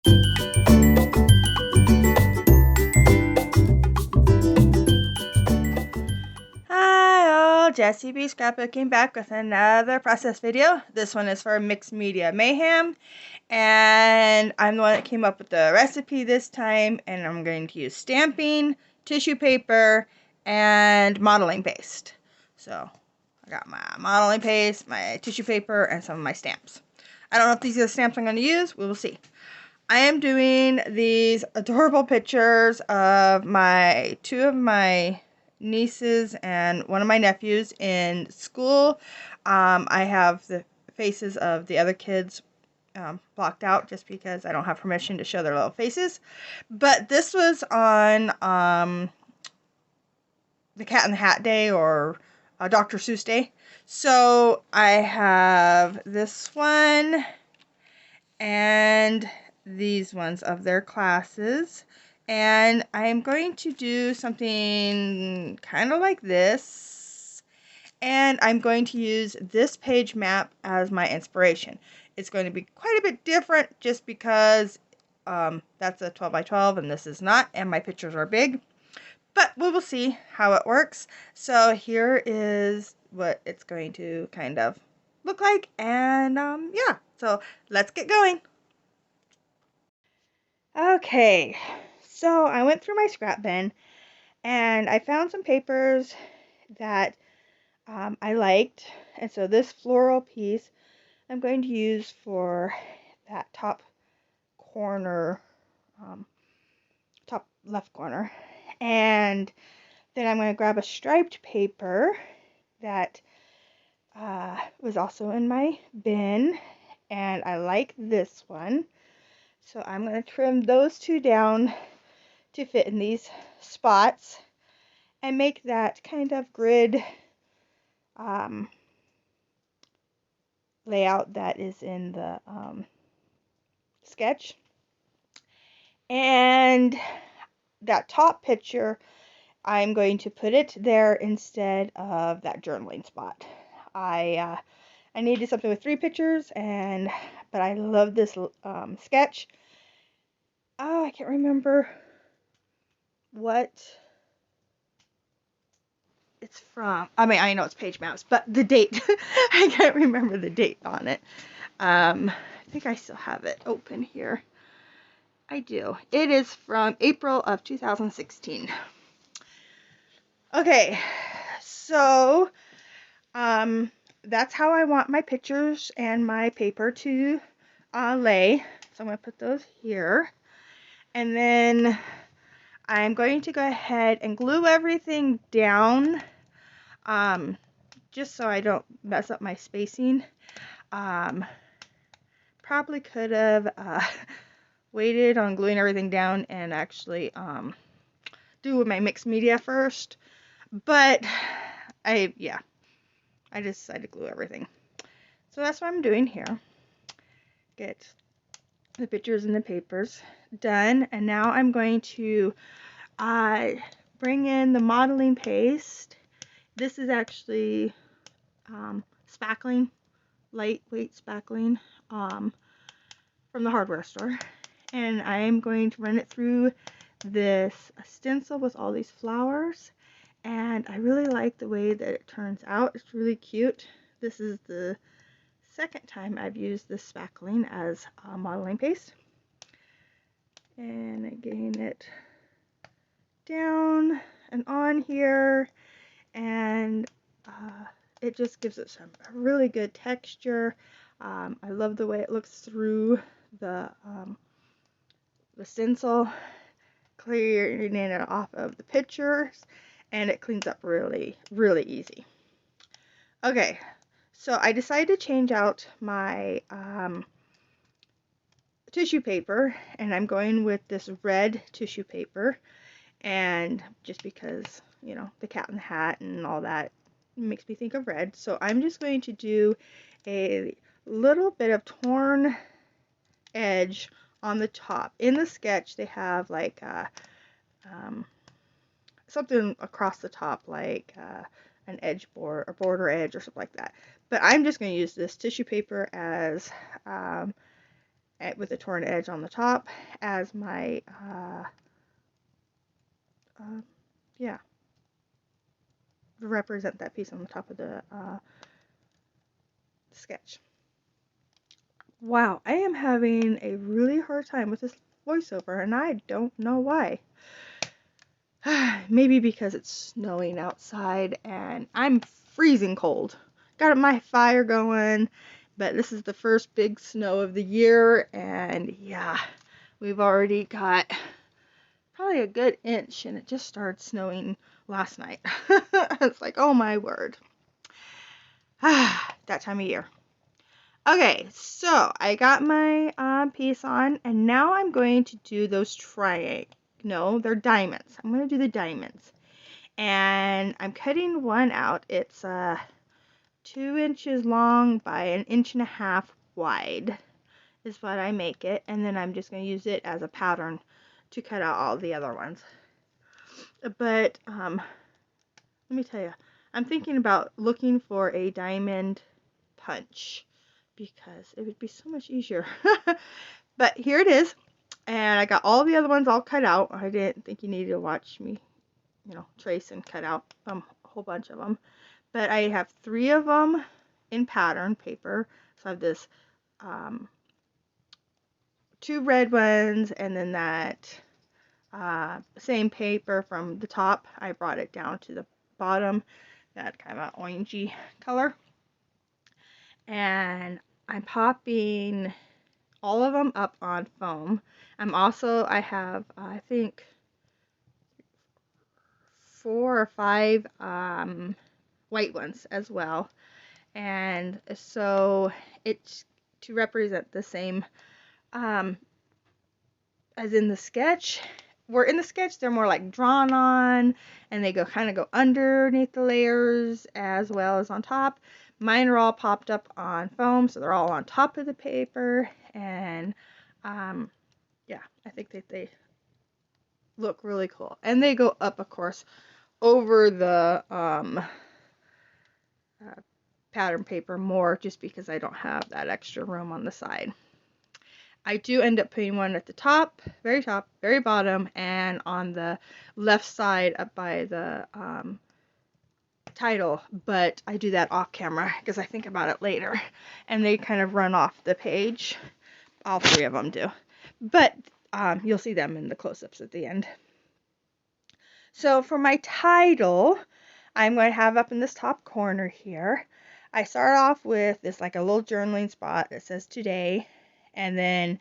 Hi all, Jessie B Scrapbooking back with another process video. This one is for Mixed Media Mayhem, and I'm the one that came up with the recipe this time, and I'm going to use stamping, tissue paper, and modeling paste. So I got my modeling paste, my tissue paper, and some of my stamps. I don't know if these are the stamps I'm going to use. We will see. I am doing these adorable pictures of two of my nieces and one of my nephews in school. I have the faces of the other kids blocked out just because I don't have permission to show their little faces. But this was on the Cat in the Hat Day, or Dr. Seuss Day. So I have this one and these ones of their classes, and I'm going to do something kind of like this, and I'm going to use this page map as my inspiration. It's going to be quite a bit different just because that's a 12 by 12 and this is not, and my pictures are big, but we will see how it works. So here is what it's going to kind of look like, and yeah, so let's get going. Okay, so I went through my scrap bin and I found some papers that I liked, and so this floral piece I'm going to use for that top corner, top left corner, and then I'm going to grab a striped paper that was also in my bin, and I like this one, so I'm going to trim those two down to fit in these spots and make that kind of grid layout that is in the sketch. And that top picture, I'm going to put it there instead of that journaling spot. I needed something with 3 pictures, but I love this sketch. Oh, I can't remember what it's from. I mean, I know it's page maps, but the date, I can't remember the date on it. I think I still have it open here. I do. It is from April of 2016. Okay, so that's how I want my pictures and my paper to lay. So I'm going to put those here. And then I'm going to go ahead and glue everything down, just so I don't mess up my spacing. Probably could have waited on gluing everything down and actually do my mixed media first, but I decided to glue everything. So that's what I'm doing here. Get the pictures and the papers done, and now I'm going to bring in the modeling paste. This is actually spackling, lightweight spackling from the hardware store, and I am going to run it through this stencil with all these flowers, and I really like the way that it turns out. It's really cute. This is the second time I've used this spackling as modeling paste, and again it down and on here, and it just gives it some really good texture. I love the way it looks through the stencil, clearing it off of the pictures, and it cleans up really, really easy. Okay, so I decided to change out my tissue paper, and I'm going with this red tissue paper, and just because, you know, the Cat in the Hat and all that makes me think of red, so I'm just going to do a little bit of torn edge on the top. In the sketch they have like something across the top, like an edge board or border edge or something like that, but I'm just going to use this tissue paper as with a torn edge on the top as my, yeah, represent that piece on the top of the sketch. Wow, I am having a really hard time with this voiceover, and I don't know why. Maybe because it's snowing outside and I'm freezing cold. Got my fire going, but this is the first big snow of the year, and yeah, we've already got probably a good inch, and it just started snowing last night. It's like, oh my word. That time of year. Okay, so I got my piece on, and now I'm going to do those triangles. No, they're diamonds. I'm going to do the diamonds. And I'm cutting one out. It's 2 inches long by 1.5 inches wide is what I make it. And then I'm just going to use it as a pattern to cut out all the other ones. But let me tell you, I'm thinking about looking for a diamond punch because it would be so much easier. But here it is. And I got all the other ones all cut out. I didn't think you needed to watch me, trace and cut out a whole bunch of them. But I have 3 of them in pattern paper. So I have this 2 red ones, and then that same paper from the top. I brought it down to the bottom, that kind of an orangey color. And I'm popping all of them up on foam. I have, I think, 4 or 5 white ones as well. And so it's to represent the same as in the sketch. Where in the sketch they're more like drawn on, and they kind of go underneath the layers as well as on top. Mine are all popped up on foam, so they're all on top of the paper, and yeah, I think that they look really cool. And they go up, of course, over the pattern paper more, just because I don't have that extra room on the side. I do end up putting one at the top, very bottom, and on the left side up by the title, but I do that off camera because I think about it later, and they kind of run off the page. All 3 of them do, but you'll see them in the close-ups at the end. So for my title, I'm going to have up in this top corner here, I start off with this like a little journaling spot that says today, and then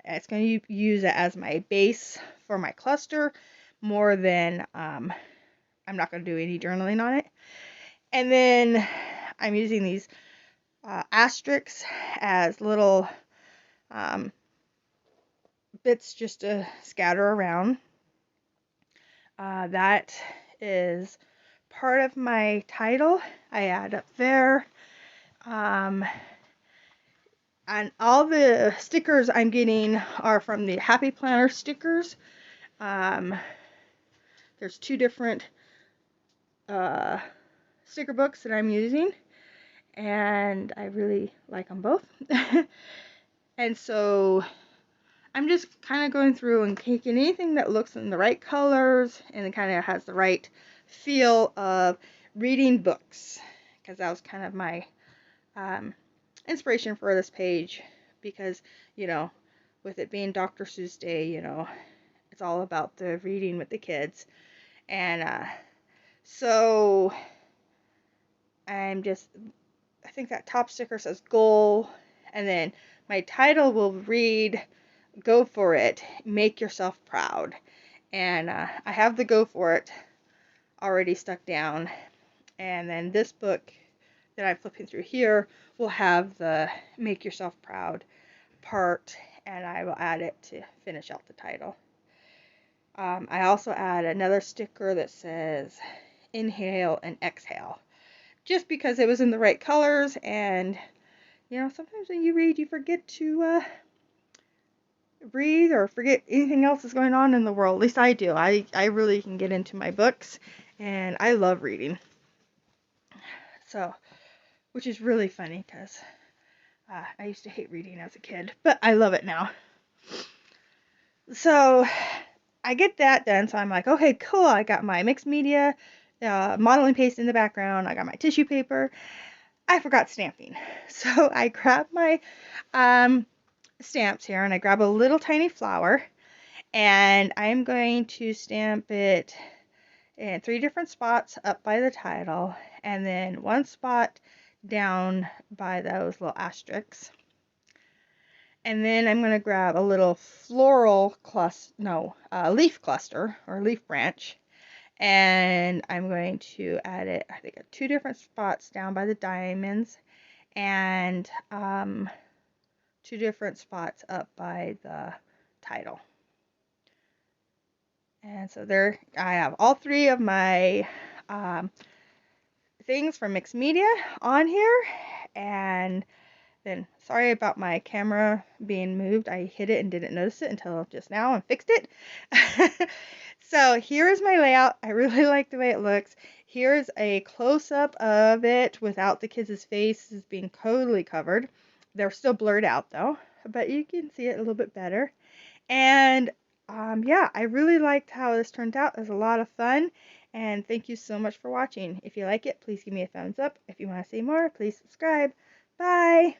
it's going to use it as my base for my cluster more than I'm not going to do any journaling on it. And then I'm using these asterisks as little bits just to scatter around. That is part of my title. I add up there. And all the stickers I'm getting are from the Happy Planner stickers. There's 2 different sticker books that I'm using, and I really like them both. And so I'm just kind of going through and taking anything that looks in the right colors and it kind of has the right feel of reading books, because that was kind of my inspiration for this page, because with it being Dr. Seuss Day, it's all about the reading with the kids. And so I think that top sticker says goal, and then my title will read, go for it, make yourself proud. And I have the go for it already stuck down, and then this book that I'm flipping through here will have the make yourself proud part, and I will add it to finish out the title. I also add another sticker that says inhale and exhale, just because it was in the right colors, and sometimes when you read, you forget to breathe or forget anything else that's going on in the world. At least I do. I really can get into my books, and I love reading. So, which is really funny because I used to hate reading as a kid, but I love it now. So I get that done. So I'm like, okay, cool. I got my mixed media modeling paste in the background. I got my tissue paper. I forgot stamping. So I grab my stamps here and I grab a little tiny flower and I'm going to stamp it in 3 different spots up by the title and then 1 spot down by those little asterisks. And then I'm going to grab a little floral leaf cluster or leaf branch. And I'm going to add it, I think, at 2 different spots down by the diamonds and 2 different spots up by the title. And so there I have all 3 of my things from Mixed Media on here. And then, sorry about my camera being moved. I hit it and didn't notice it until just now and fixed it. So here is my layout. I really like the way it looks. Here's a close-up of it without the kids' faces being totally covered. They're still blurred out though, but you can see it a little bit better. And yeah, I really liked how this turned out. It was a lot of fun. And thank you so much for watching. If you like it, please give me a thumbs up. If you want to see more, please subscribe. Bye!